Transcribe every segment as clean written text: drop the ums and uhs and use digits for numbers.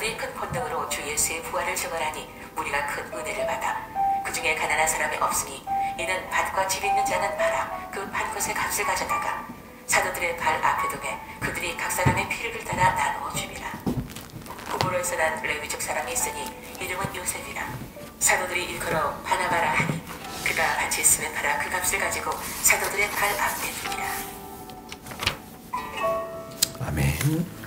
사도들이 큰 본능으로 주 예수의 부활을 증언하니 우리가 큰 은혜를 받아 그 중에 가난한 사람이 없으니 이는 밭과 집 있는 자는 팔아 그 판 것의 값을 가져다가 사도들의 발 앞에 두매 그들이 각 사람의 피를 따라 나누어 줍니다. 부모로에서 난 레위족 사람이 있으니 이름은 요셉이라. 사도들이 일컬어 바나바라 하니 그가 밭이 있으면 팔아 그 값을 가지고 사도들의 발 앞에 둡니다. 아멘.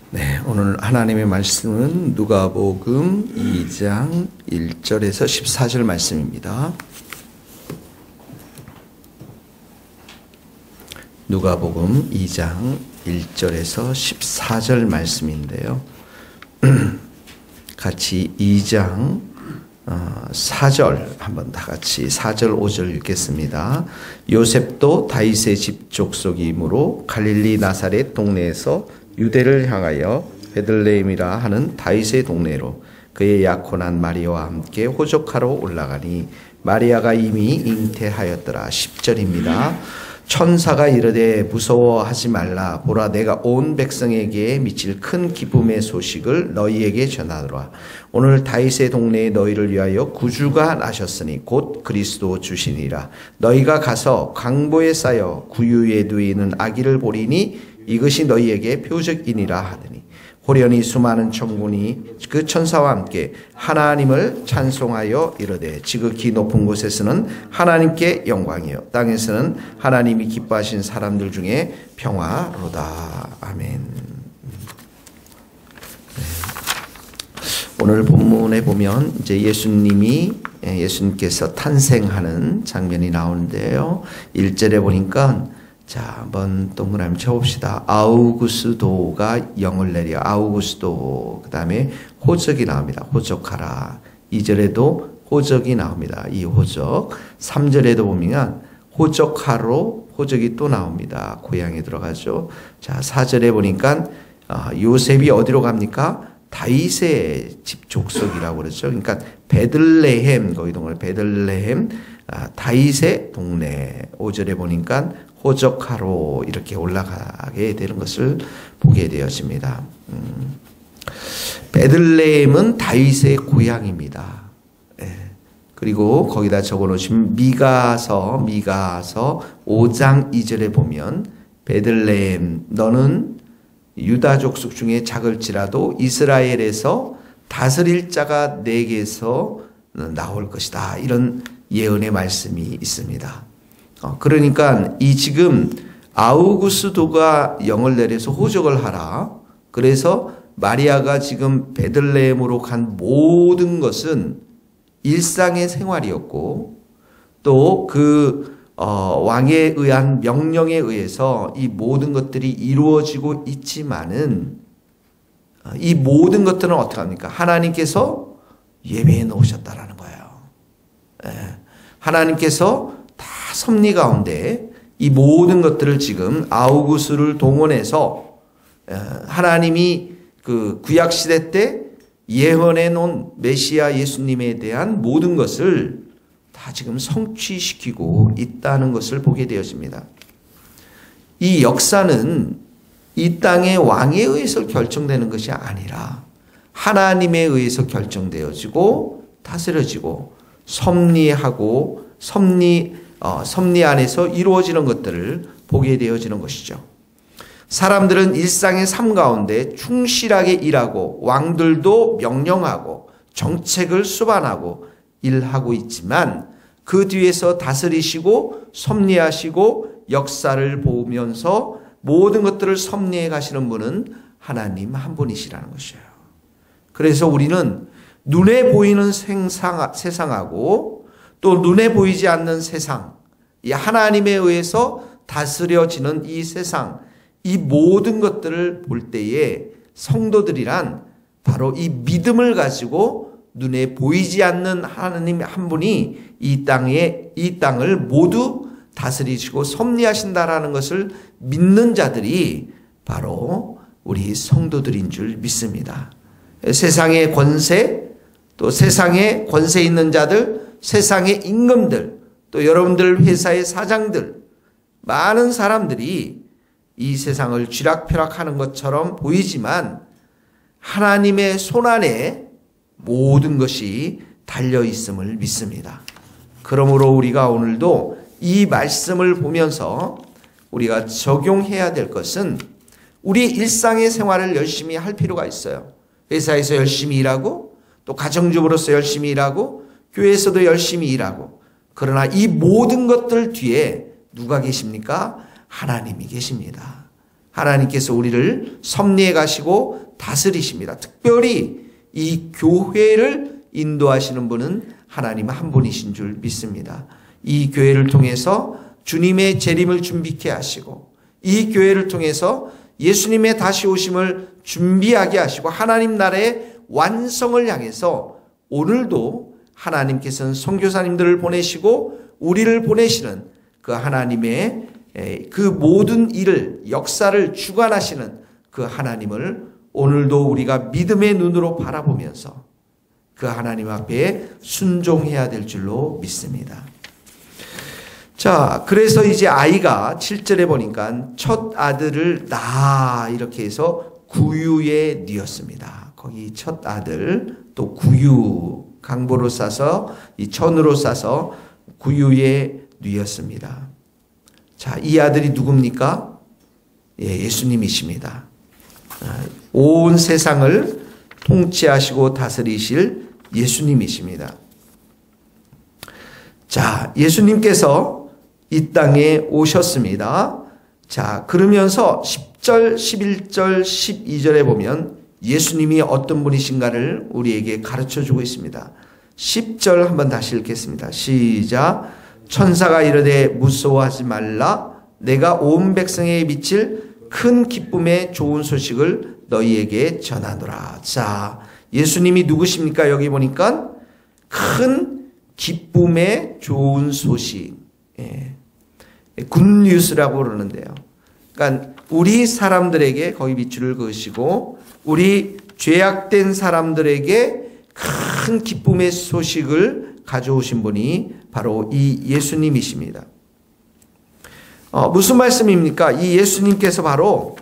네, 오늘 하나님의 말씀은 누가복음 2장 1절에서 14절 말씀입니다. 누가복음 2장 1절에서 14절 말씀인데요. 같이 2장 4절 한번 다 같이 4절 5절 읽겠습니다. 요셉도 다윗의 집 족속이므로 갈릴리 나사렛 동네에서 유대를 향하여 베들레헴이라 하는 다윗의 동네로 그의 약혼한 마리아와 함께 호적하러 올라가니 마리아가 이미 잉태하였더라. 10절입니다. 천사가 이르되 무서워하지 말라. 보라, 내가 온 백성에게 미칠 큰 기쁨의 소식을 너희에게 전하노라. 오늘 다윗의 동네에 너희를 위하여 구주가 나셨으니 곧 그리스도 주시니라. 너희가 가서 강보에 쌓여 구유에 누이는 아기를 보리니 이것이 너희에게 표적이니라 하더니 호련히 수많은 천군이 그 천사와 함께 하나님을 찬송하여 이르되 지극히 높은 곳에서는 하나님께 영광이요 땅에서는 하나님이 기뻐하신 사람들 중에 평화로다. 아멘. 네. 오늘 본문에 보면 이제 예수님께서 탄생하는 장면이 나오는데요. 1절에 보니까 자, 한번 동그라미 쳐봅시다. 아우구스도가 영을 내려. 아우구스도. 그 다음에 호적이 나옵니다. 호적하라. 2절에도 호적이 나옵니다. 이 호적. 3절에도 보면 호적하로 호적이 또 나옵니다. 고향에 들어가죠. 자, 4절에 보니까 요셉이 어디로 갑니까? 다윗의 집 족속이라고 그러죠. 그러니까 베들레헴, 거기 동네 베들레헴, 다윗의 동네. 5절에 보니까 호적하로 이렇게 올라가게 되는 것을 보게 되어집니다. 베들레헴은 다윗의 고향입니다. 예. 그리고 거기다 적어놓으시면 미가서 5장 2절에 보면 베들레헴 너는 유다 족속 중에 작을지라도 이스라엘에서 다스릴 자가 내게서 나올 것이다. 이런 예언의 말씀이 있습니다. 그러니까 이 지금 아우구스도가 영을 내려서 호적을 하라. 그래서 마리아가 지금 베들레헴으로 간 모든 것은 일상의 생활이었고 또 그 왕에 의한 명령에 의해서 이 모든 것들이 이루어지고 있지만은 이 모든 것들은 어떻게 합니까? 하나님께서 예배해 놓으셨다라는 거예요. 하나님께서 다 섭리 가운데 이 모든 것들을 지금 아우구스를 동원해서 하나님이 그 구약 시대 때 예언해 놓은 메시아 예수님에 대한 모든 것을 다 지금 성취시키고 있다는 것을 보게 되어집니다. 이 역사는 이 땅의 왕에 의해서 결정되는 것이 아니라 하나님에 의해서 결정되어지고 다스려지고 섭리하고 섭리 안에서 이루어지는 것들을 보게 되어지는 것이죠. 사람들은 일상의 삶 가운데 충실하게 일하고 왕들도 명령하고 정책을 수반하고 일하고 있지만 그 뒤에서 다스리시고 섭리하시고 역사를 보면서 모든 것들을 섭리해 가시는 분은 하나님 한 분이시라는 것이에요. 그래서 우리는 눈에 보이는 세상하고 또 눈에 보이지 않는 세상, 이 하나님에 의해서 다스려지는 이 세상, 이 모든 것들을 볼 때에 성도들이란 바로 이 믿음을 가지고 눈에 보이지 않는 하나님 한 분이 이 땅을 모두 다스리시고 섭리하신다라는 것을 믿는 자들이 바로 우리 성도들인 줄 믿습니다. 세상의 권세, 또 세상에 권세 있는 자들, 세상의 임금들, 또 여러분들 회사의 사장들, 많은 사람들이 이 세상을 쥐락펴락하는 것처럼 보이지만 하나님의 손안에 모든 것이 달려 있음을 믿습니다. 그러므로 우리가 오늘도 이 말씀을 보면서 우리가 적용해야 될 것은 우리 일상의 생활을 열심히 할 필요가 있어요. 회사에서 열심히 일하고 또 가정주부로서 열심히 일하고 교회에서도 열심히 일하고, 그러나 이 모든 것들 뒤에 누가 계십니까? 하나님이 계십니다. 하나님께서 우리를 섭리해 가시고 다스리십니다. 특별히 이 교회를 인도하시는 분은 하나님 한 분이신 줄 믿습니다. 이 교회를 통해서 주님의 재림을 준비케 하시고, 이 교회를 통해서 예수님의 다시 오심을 준비하게 하시고, 하나님 나라의 완성을 향해서 오늘도 하나님께서는 선교사님들을 보내시고 우리를 보내시는 그 하나님의 그 모든 일을, 역사를 주관하시는 그 하나님을 오늘도 우리가 믿음의 눈으로 바라보면서 그 하나님 앞에 순종해야 될 줄로 믿습니다. 자, 그래서 이제 아이가 7절에 보니까 첫 아들을 낳아 이렇게 해서 구유에 뉘었습니다. 거기 첫 아들, 또 구유, 강보로 싸서 이 천으로 싸서 구유에 뉘었습니다. 자, 이 아들이 누굽니까? 예수님이십니다. 온 세상을 통치하시고 다스리실 예수님이십니다. 자, 예수님께서 이 땅에 오셨습니다. 자, 그러면서 10절, 11절, 12절에 보면 예수님이 어떤 분이신가를 우리에게 가르쳐 주고 있습니다. 10절 한번 다시 읽겠습니다. 시작. 천사가 이르되 무서워하지 말라. 내가 온 백성에게 미칠 큰 기쁨의 좋은 소식을 너희에게 전하노라. 자, 예수님이 누구십니까? 여기 보니까 큰 기쁨의 좋은 소식. 굿뉴스라고 그러는데요. 그러니까 우리 사람들에게 거기 밑줄을 그으시고 우리 죄악된 사람들에게 큰 기쁨의 소식을 가져오신 분이 바로 이 예수님이십니다. 무슨 말씀입니까? 이 예수님께서 바로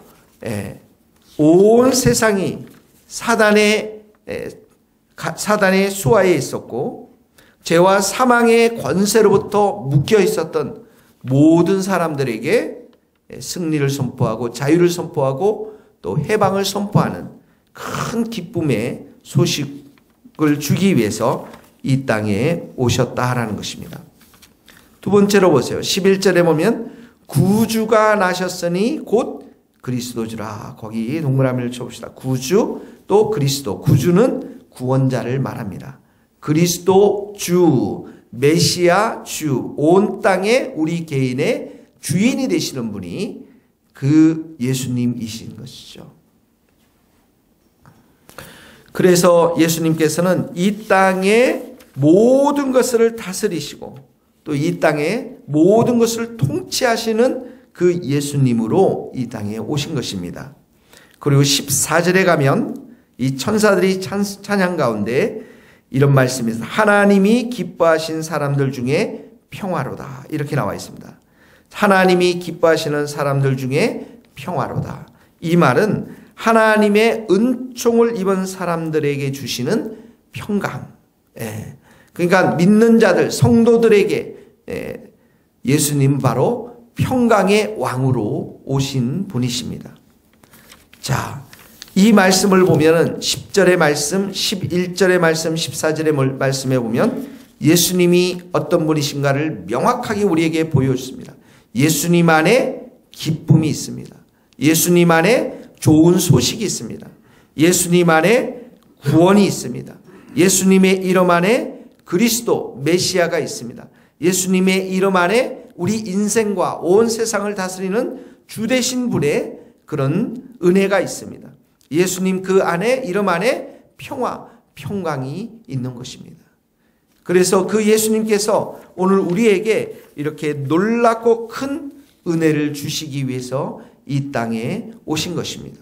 온 세상이 사단의 수하에 있었고 죄와 사망의 권세로부터 묶여 있었던 모든 사람들에게 승리를 선포하고 자유를 선포하고 또 해방을 선포하는 큰 기쁨의 소식을 주기 위해서 이 땅에 오셨다라는 것입니다. 두 번째로 보세요. 11절에 보면 구주가 나셨으니 곧 그리스도주라. 거기 동그라미를 쳐봅시다. 구주 또 그리스도. 구주는 구원자를 말합니다. 그리스도 주, 메시아 주, 온 땅에 우리 개인의 주인이 되시는 분이 그 예수님이신 것이죠. 그래서 예수님께서는 이 땅의 모든 것을 다스리시고 또 이 땅의 모든 것을 통치하시는 그 예수님으로 이 땅에 오신 것입니다. 그리고 14절에 가면 이 천사들이 찬양 가운데 이런 말씀이 있습니다. 하나님이 기뻐하신 사람들 중에 평화로다. 이렇게 나와 있습니다. 하나님이 기뻐하시는 사람들 중에 평화로다. 이 말은 하나님의 은총을 입은 사람들에게 주시는 평강. 그러니까 믿는 자들, 성도들에게 예수님 바로 평강의 왕으로 오신 분이십니다. 자, 이 말씀을 보면은 10절의 말씀, 11절의 말씀, 14절의 말씀에 보면 예수님이 어떤 분이신가를 명확하게 우리에게 보여줬습니다. 예수님 안에 기쁨이 있습니다. 예수님 안에 좋은 소식이 있습니다. 예수님 안에 구원이 있습니다. 예수님의 이름 안에 그리스도 메시아가 있습니다. 예수님의 이름 안에 우리 인생과 온 세상을 다스리는 주 되신 분의 그런 은혜가 있습니다. 예수님 그 안에 이름 안에 평화, 평강이 있는 것입니다. 그래서 그 예수님께서 오늘 우리에게 이렇게 놀랍고 큰 은혜를 주시기 위해서 이 땅에 오신 것입니다.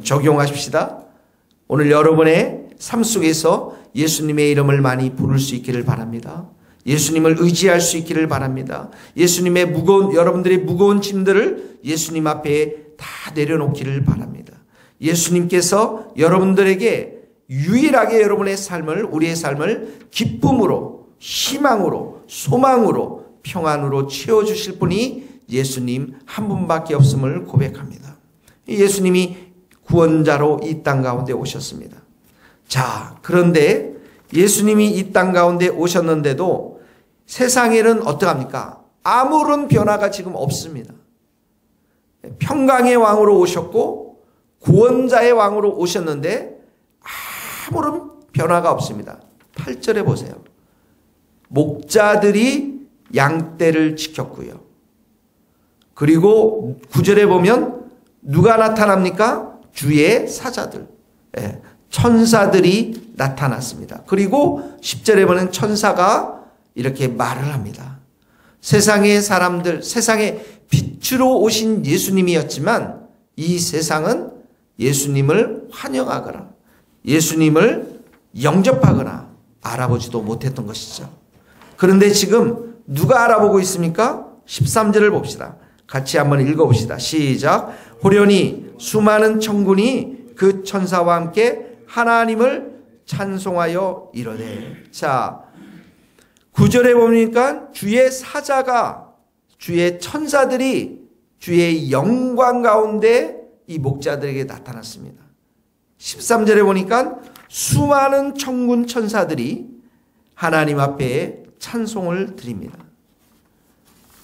적용하십시다. 오늘 여러분의 삶 속에서 예수님의 이름을 많이 부를 수 있기를 바랍니다. 예수님을 의지할 수 있기를 바랍니다. 여러분들의 무거운 짐들을 예수님 앞에 다 내려놓기를 바랍니다. 예수님께서 여러분들에게 유일하게 여러분의 삶을, 우리의 삶을 기쁨으로, 희망으로, 소망으로, 평안으로 채워주실 분이 예수님 한 분밖에 없음을 고백합니다. 예수님이 구원자로 이 땅 가운데 오셨습니다. 자, 그런데 예수님이 이 땅 가운데 오셨는데도 세상에는 어떡합니까? 아무런 변화가 지금 없습니다. 평강의 왕으로 오셨고 구원자의 왕으로 오셨는데 아무런 변화가 없습니다. 8절에 보세요. 목자들이 양떼를 지켰고요. 그리고 9절에 보면 누가 나타납니까? 주의 사자들, 천사들이 나타났습니다. 그리고 10절에 보면 천사가 이렇게 말을 합니다. 세상의 사람들, 세상에 빛으로 오신 예수님이었지만 이 세상은 예수님을 환영하거나 예수님을 영접하거나 알아보지도 못했던 것이죠. 그런데 지금 누가 알아보고 있습니까? 13절을 봅시다. 같이 한번 읽어봅시다. 시작. 호련히 수많은 천군이 그 천사와 함께 하나님을 찬송하여 이르되. 자, 9절에 보니까 주의 사자가, 주의 천사들이 주의 영광 가운데 이 목자들에게 나타났습니다. 13절에 보니까 수많은 천군 천사들이 하나님 앞에 찬송을 드립니다.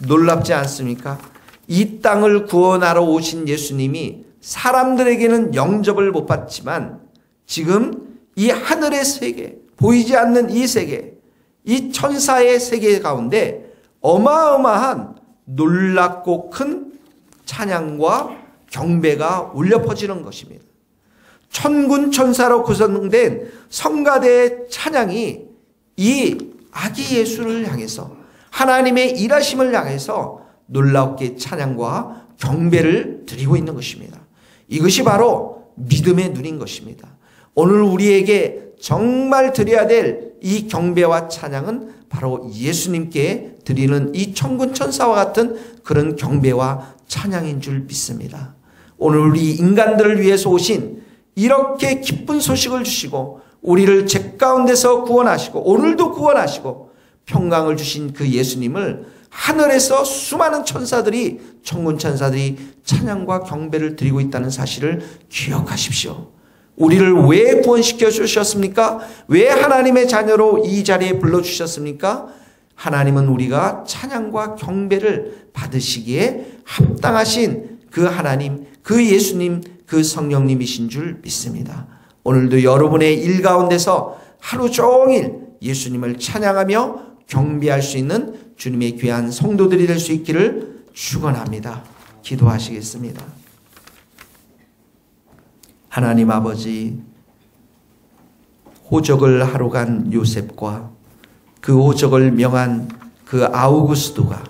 놀랍지 않습니까? 이 땅을 구원하러 오신 예수님이 사람들에게는 영접을 못 받지만 지금 이 하늘의 세계, 보이지 않는 이 세계, 이 천사의 세계 가운데 어마어마한 놀랍고 큰 찬양과 경배가 울려 퍼지는 것입니다. 천군 천사로 구성된 성가대의 찬양이 이 아기 예수를 향해서 하나님의 일하심을 향해서 놀랍게 찬양과 경배를 드리고 있는 것입니다. 이것이 바로 믿음의 눈인 것입니다. 오늘 우리에게 정말 드려야 될 이 경배와 찬양은 바로 예수님께 드리는 이 천군 천사와 같은 그런 경배와 찬양인 줄 믿습니다. 오늘 우리 인간들을 위해서 오신 이렇게 기쁜 소식을 주시고 우리를 죄 가운데서 구원하시고 오늘도 구원하시고 평강을 주신 그 예수님을 하늘에서 수많은 천사들이, 천군 천사들이 찬양과 경배를 드리고 있다는 사실을 기억하십시오. 우리를 왜 구원시켜 주셨습니까? 왜 하나님의 자녀로 이 자리에 불러주셨습니까? 하나님은 우리가 찬양과 경배를 받으시기에 합당하신 그 하나님, 그 예수님, 그 성령님이신 줄 믿습니다. 오늘도 여러분의 일 가운데서 하루 종일 예수님을 찬양하며 경배할 수 있는 주님의 귀한 성도들이 될 수 있기를 축원합니다. 기도하시겠습니다. 하나님 아버지, 호적을 하러 간 요셉과 그 호적을 명한 그 아우구스도가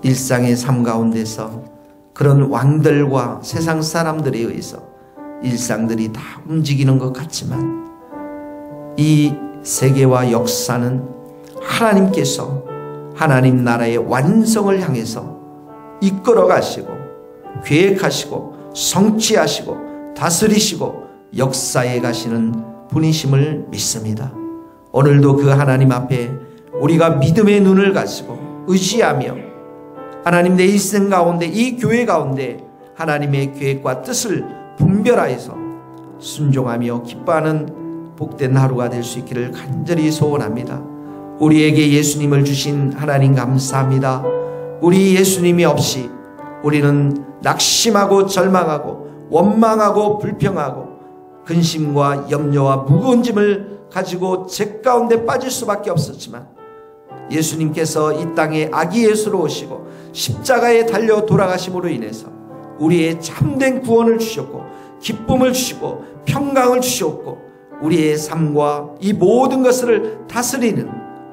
일상의 삶 가운데서 그런 왕들과 세상 사람들에 의해서 일상들이 다 움직이는 것 같지만 이 세계와 역사는 하나님께서 하나님 나라의 완성을 향해서 이끌어 가시고 계획하시고 성취하시고 다스리시고 역사에 가시는 분이심을 믿습니다. 오늘도 그 하나님 앞에 우리가 믿음의 눈을 가지고 의지하며 하나님 내 일생 가운데 이 교회 가운데 하나님의 계획과 뜻을 분별하여서 순종하며 기뻐하는 복된 하루가 될 수 있기를 간절히 소원합니다. 우리에게 예수님을 주신 하나님 감사합니다. 우리 예수님이 없이 우리는 낙심하고 절망하고 원망하고 불평하고 근심과 염려와 무거운 짐을 가지고 죄 가운데 빠질 수밖에 없었지만 예수님께서 이 땅에 아기 예수로 오시고 십자가에 달려 돌아가심으로 인해서 우리의 참된 구원을 주셨고 기쁨을 주시고 평강을 주셨고 우리의 삶과 이 모든 것을 다스리는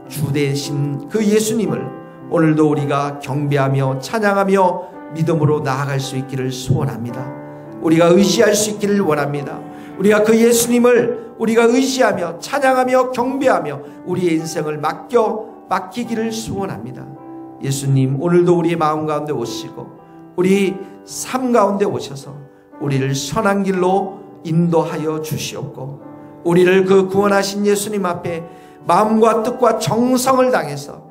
주 되신 그 예수님을 오늘도 우리가 경배하며 찬양하며 믿음으로 나아갈 수 있기를 소원합니다. 우리가 의지할 수 있기를 원합니다. 우리가 그 예수님을 우리가 의지하며 찬양하며 경배하며 우리의 인생을 맡기기를 소원합니다. 예수님 오늘도 우리의 마음 가운데 오시고 우리 삶 가운데 오셔서 우리를 선한 길로 인도하여 주시옵고, 우리를 그 구원하신 예수님 앞에 마음과 뜻과 정성을 다해서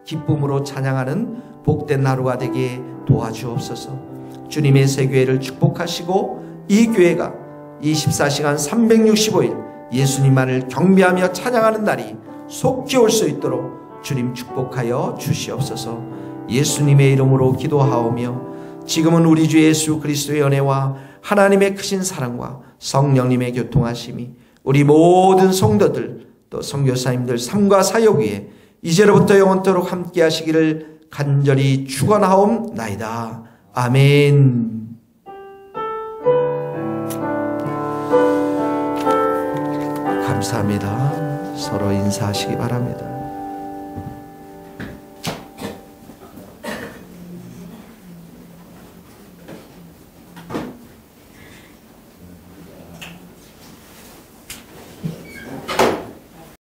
기쁨으로 찬양하는 복된 하루가 되게 도와주옵소서. 주님의 새 교회를 축복하시고 이 교회가 24시간 365일 예수님만을 경배하며 찬양하는 날이 속히 올 수 있도록 주님 축복하여 주시옵소서. 예수님의 이름으로 기도하오며 지금은 우리 주 예수 그리스도의 은혜와 하나님의 크신 사랑과 성령님의 교통하심이 우리 모든 성도들 또 선교사님들 삶과 사역 위에 이제로부터 영원토록 함께 하시기를 간절히 축원하옵나이다. 아멘. 감사합니다. 서로 인사하시기 바랍니다.